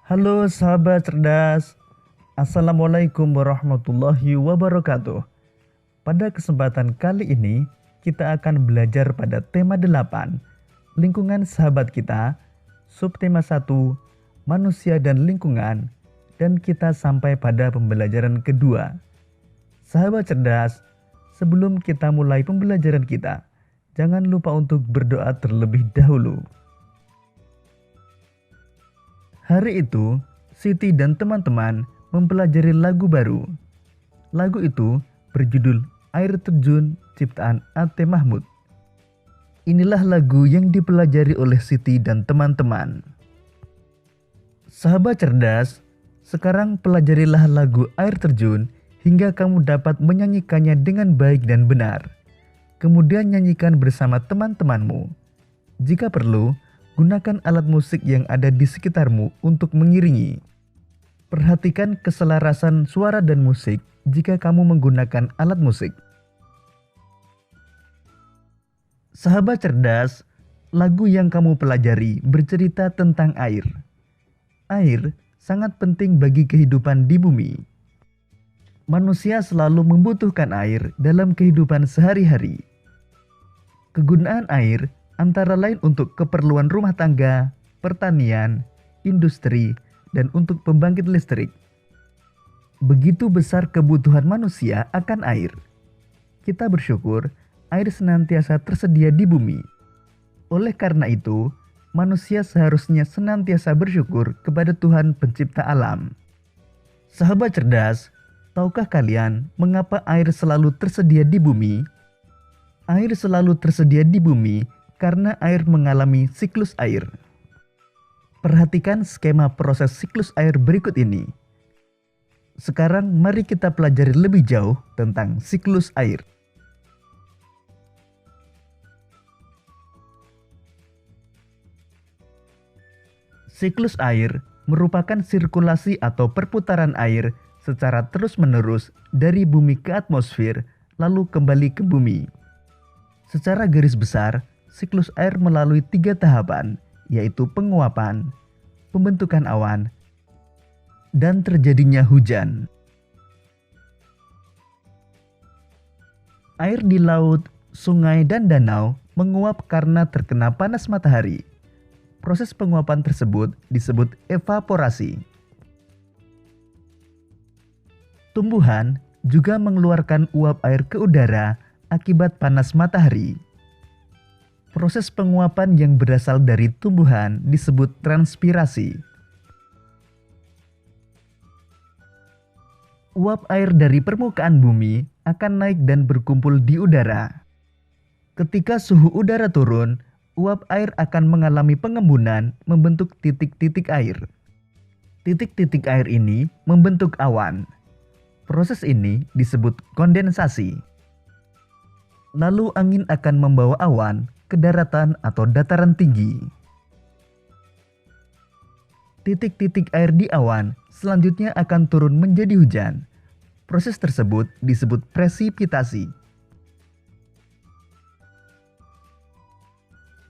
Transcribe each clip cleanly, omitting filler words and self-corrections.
Halo sahabat cerdas, Assalamualaikum warahmatullahi wabarakatuh. Pada kesempatan kali ini, kita akan belajar pada tema 8, lingkungan sahabat kita, subtema 1, manusia dan lingkungan, dan kita sampai pada pembelajaran kedua. Sahabat cerdas, sebelum kita mulai pembelajaran kita, jangan lupa untuk berdoa terlebih dahulu. Hari itu, Siti dan teman-teman mempelajari lagu baru. Lagu itu berjudul Air Terjun ciptaan Ate Mahmud. Inilah lagu yang dipelajari oleh Siti dan teman-teman. Sahabat cerdas, sekarang pelajarilah lagu Air Terjun hingga kamu dapat menyanyikannya dengan baik dan benar. Kemudian nyanyikan bersama teman-temanmu. Jika perlu, gunakan alat musik yang ada di sekitarmu untuk mengiringi. Perhatikan keselarasan suara dan musik jika kamu menggunakan alat musik. Sahabat cerdas, lagu yang kamu pelajari bercerita tentang air. Air sangat penting bagi kehidupan di bumi. Manusia selalu membutuhkan air dalam kehidupan sehari-hari. Kegunaan air antara lain untuk keperluan rumah tangga, pertanian, industri, dan untuk pembangkit listrik. Begitu besar kebutuhan manusia akan air. Kita bersyukur air senantiasa tersedia di bumi. Oleh karena itu, manusia seharusnya senantiasa bersyukur kepada Tuhan pencipta alam. Sahabat cerdas, tahukah kalian mengapa air selalu tersedia di bumi? Air selalu tersedia di bumi karena air mengalami siklus air. Perhatikan skema proses siklus air berikut ini. Sekarang mari kita pelajari lebih jauh tentang siklus air. Siklus air merupakan sirkulasi atau perputaran air secara terus-menerus dari bumi ke atmosfer lalu kembali ke bumi. Secara garis besar, siklus air melalui 3 tahapan, yaitu penguapan, pembentukan awan, dan terjadinya hujan. Air di laut, sungai, dan danau menguap karena terkena panas matahari. Proses penguapan tersebut disebut evaporasi. Tumbuhan juga mengeluarkan uap air ke udara akibat panas matahari. Proses penguapan yang berasal dari tumbuhan disebut transpirasi. Uap air dari permukaan bumi akan naik dan berkumpul di udara. Ketika suhu udara turun, uap air akan mengalami pengembunan membentuk titik-titik air. Titik-titik air ini membentuk awan. Proses ini disebut kondensasi. Lalu angin akan membawa awan ke daratan atau dataran tinggi. Titik-titik air di awan selanjutnya akan turun menjadi hujan. Proses tersebut disebut presipitasi.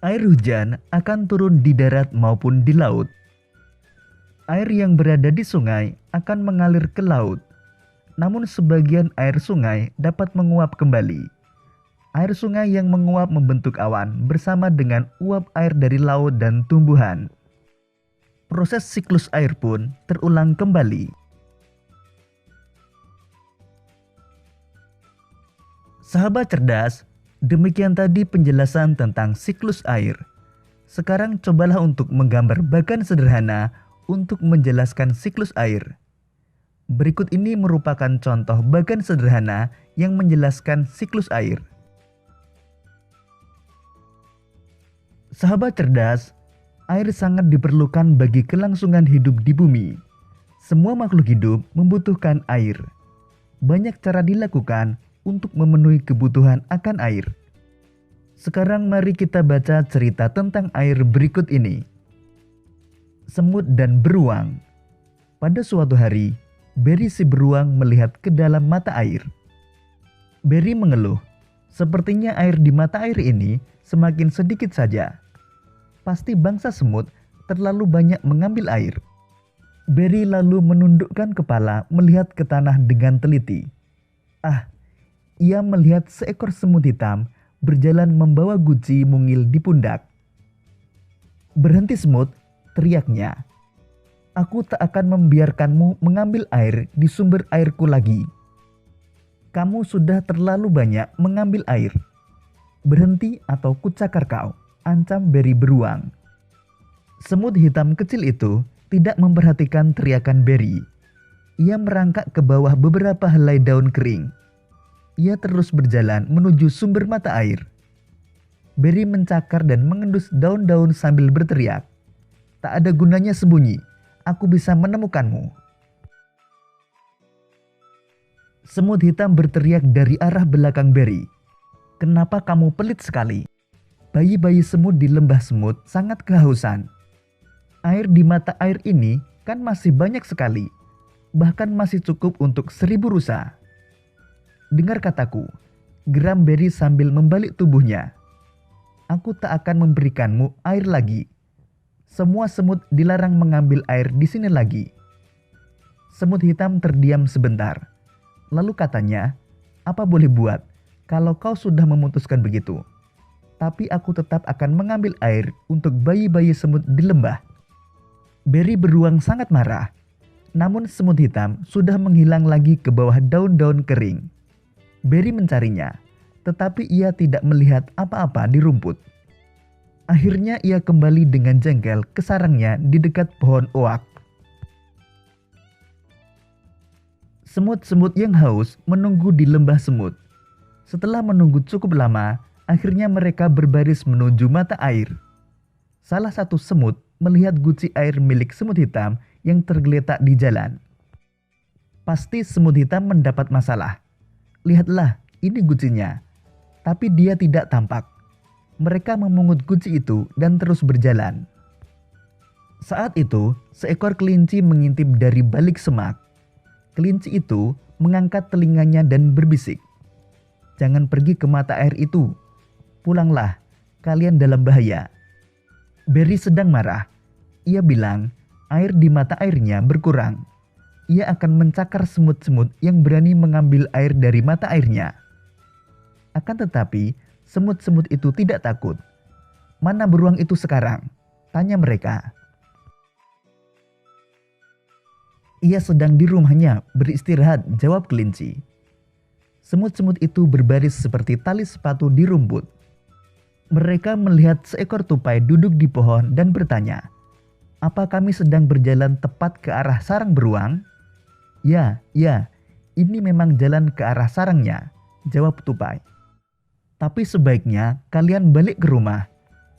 Air hujan akan turun di darat maupun di laut. Air yang berada di sungai akan mengalir ke laut. Namun sebagian air sungai dapat menguap kembali. Air sungai yang menguap membentuk awan bersama dengan uap air dari laut dan tumbuhan. Proses siklus air pun terulang kembali. Sahabat cerdas, demikian tadi penjelasan tentang siklus air. Sekarang cobalah untuk menggambar bagan sederhana untuk menjelaskan siklus air. Berikut ini merupakan contoh bagan sederhana yang menjelaskan siklus air. Sahabat cerdas, air sangat diperlukan bagi kelangsungan hidup di bumi. Semua makhluk hidup membutuhkan air. Banyak cara dilakukan untuk memenuhi kebutuhan akan air. Sekarang mari kita baca cerita tentang air berikut ini. Semut dan beruang. Pada suatu hari, Beri si beruang melihat ke dalam mata air. Beri mengeluh, sepertinya air di mata air ini semakin sedikit saja. Pasti bangsa semut terlalu banyak mengambil air. Berry lalu menundukkan kepala melihat ke tanah dengan teliti. Ah, ia melihat seekor semut hitam berjalan membawa guci mungil di pundak. "Berhenti semut," teriaknya. "Aku tak akan membiarkanmu mengambil air di sumber airku lagi. Kamu sudah terlalu banyak mengambil air. Berhenti atau kucakar kau," ancam Berry beruang. Semut hitam kecil itu tidak memperhatikan teriakan Berry. Ia merangkak ke bawah beberapa helai daun kering. Ia terus berjalan menuju sumber mata air. Berry mencakar dan mengendus daun-daun sambil berteriak, "Tak ada gunanya sembunyi, aku bisa menemukanmu." Semut hitam berteriak dari arah belakang Berry, "Kenapa kamu pelit sekali? Bayi-bayi semut di lembah semut sangat kehausan. Air di mata air ini kan masih banyak sekali, bahkan masih cukup untuk 1000 rusa. Dengar kataku," geram Berry sambil membalik tubuhnya. "Aku tak akan memberikanmu air lagi. Semua semut dilarang mengambil air di sini lagi." Semut hitam terdiam sebentar. Lalu katanya, "Apa boleh buat kalau kau sudah memutuskan begitu? Tapi aku tetap akan mengambil air untuk bayi-bayi semut di lembah." Berry beruang sangat marah. Namun semut hitam sudah menghilang lagi ke bawah daun-daun kering. Berry mencarinya, tetapi ia tidak melihat apa-apa di rumput. Akhirnya ia kembali dengan jengkel ke sarangnya di dekat pohon oak. Semut-semut yang haus menunggu di lembah semut. Setelah menunggu cukup lama, akhirnya mereka berbaris menuju mata air. Salah satu semut melihat guci air milik semut hitam yang tergeletak di jalan. Pasti semut hitam mendapat masalah. Lihatlah, ini gucinya. Tapi dia tidak tampak. Mereka memungut guci itu dan terus berjalan. Saat itu, seekor kelinci mengintip dari balik semak. Kelinci itu mengangkat telinganya dan berbisik, "Jangan pergi ke mata air itu. Pulanglah, kalian dalam bahaya." Berry sedang marah. Ia bilang air di mata airnya berkurang. Ia akan mencakar semut-semut yang berani mengambil air dari mata airnya. Akan tetapi, semut-semut itu tidak takut. "Mana beruang itu sekarang?" tanya mereka. "Ia sedang di rumahnya beristirahat," jawab kelinci. Semut-semut itu berbaris seperti tali sepatu di rumput. Mereka melihat seekor tupai duduk di pohon dan bertanya, "Apa kami sedang berjalan tepat ke arah sarang beruang?" Ya, ini memang jalan ke arah sarangnya," jawab tupai. "Tapi sebaiknya kalian balik ke rumah."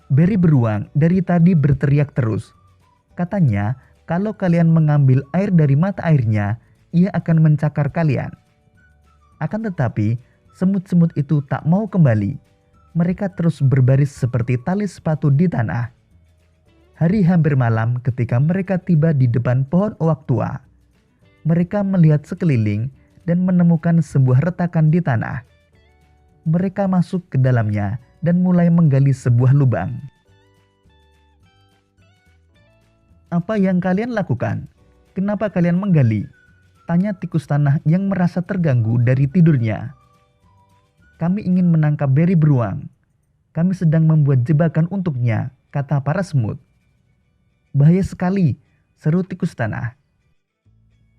Berry beruang dari tadi berteriak terus. Katanya, kalau kalian mengambil air dari mata airnya, ia akan mencakar kalian. Akan tetapi, semut-semut itu tak mau kembali. Mereka terus berbaris seperti tali sepatu di tanah. Hari hampir malam ketika mereka tiba di depan pohon oak tua. Mereka melihat sekeliling dan menemukan sebuah retakan di tanah. Mereka masuk ke dalamnya dan mulai menggali sebuah lubang. "Apa yang kalian lakukan? Kenapa kalian menggali?" tanya tikus tanah yang merasa terganggu dari tidurnya. "Kami ingin menangkap Berry beruang. Kami sedang membuat jebakan untuknya," kata para semut. "Bahaya sekali," seru tikus tanah.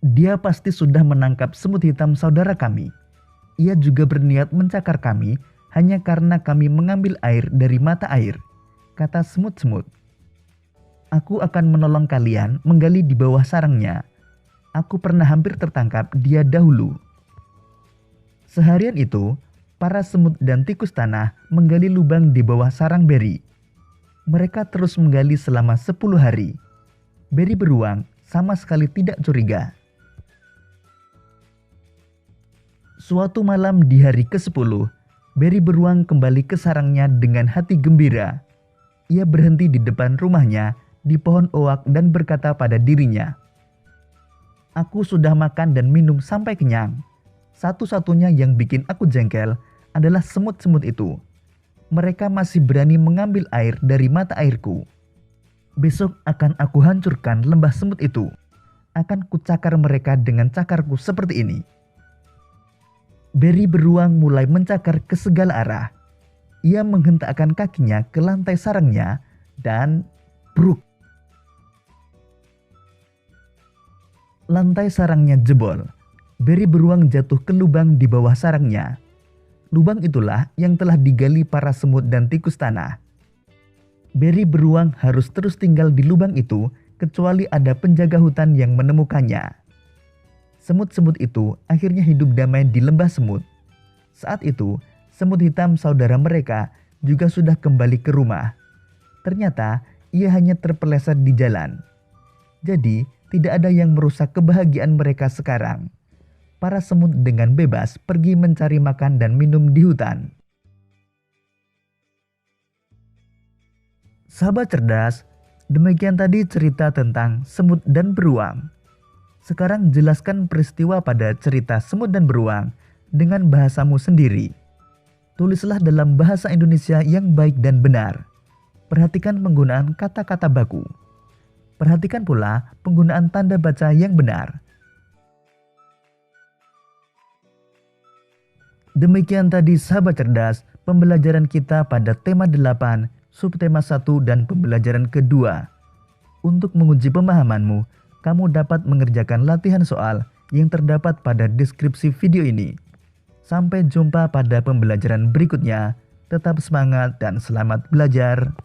"Dia pasti sudah menangkap semut hitam saudara kami. Ia juga berniat mencakar kami hanya karena kami mengambil air dari mata air," kata semut-semut. "Aku akan menolong kalian menggali di bawah sarangnya. Aku pernah hampir tertangkap dia dahulu." Seharian itu, para semut dan tikus tanah menggali lubang di bawah sarang Berry. Mereka terus menggali selama 10 hari. Berry beruang sama sekali tidak curiga. Suatu malam di hari ke-10, Berry beruang kembali ke sarangnya dengan hati gembira. Ia berhenti di depan rumahnya di pohon oak dan berkata pada dirinya, "Aku sudah makan dan minum sampai kenyang. Satu-satunya yang bikin aku jengkel adalah semut-semut itu. Mereka masih berani mengambil air dari mata airku. Besok akan aku hancurkan lembah semut itu. akan kucakar mereka dengan cakarku seperti ini." Beri beruang mulai mencakar ke segala arah. Ia menghentakkan kakinya ke lantai sarangnya dan bruk. Lantai sarangnya jebol. Beri beruang jatuh ke lubang di bawah sarangnya. Lubang itulah yang telah digali para semut dan tikus tanah. Beri beruang harus terus tinggal di lubang itu kecuali ada penjaga hutan yang menemukannya. Semut-semut itu akhirnya hidup damai di lembah semut. Saat itu, semut hitam saudara mereka juga sudah kembali ke rumah. Ternyata ia hanya terpeleset di jalan. Jadi, tidak ada yang merusak kebahagiaan mereka sekarang. Para semut dengan bebas pergi mencari makan dan minum di hutan. Sahabat cerdas, demikian tadi cerita tentang semut dan beruang. Sekarang jelaskan peristiwa pada cerita semut dan beruang dengan bahasamu sendiri. Tulislah dalam bahasa Indonesia yang baik dan benar. Perhatikan penggunaan kata-kata baku. Perhatikan pula penggunaan tanda baca yang benar. Demikian tadi sahabat cerdas, pembelajaran kita pada tema 8, subtema 1 dan pembelajaran kedua. Untuk menguji pemahamanmu, kamu dapat mengerjakan latihan soal yang terdapat pada deskripsi video ini. Sampai jumpa pada pembelajaran berikutnya. Tetap semangat dan selamat belajar.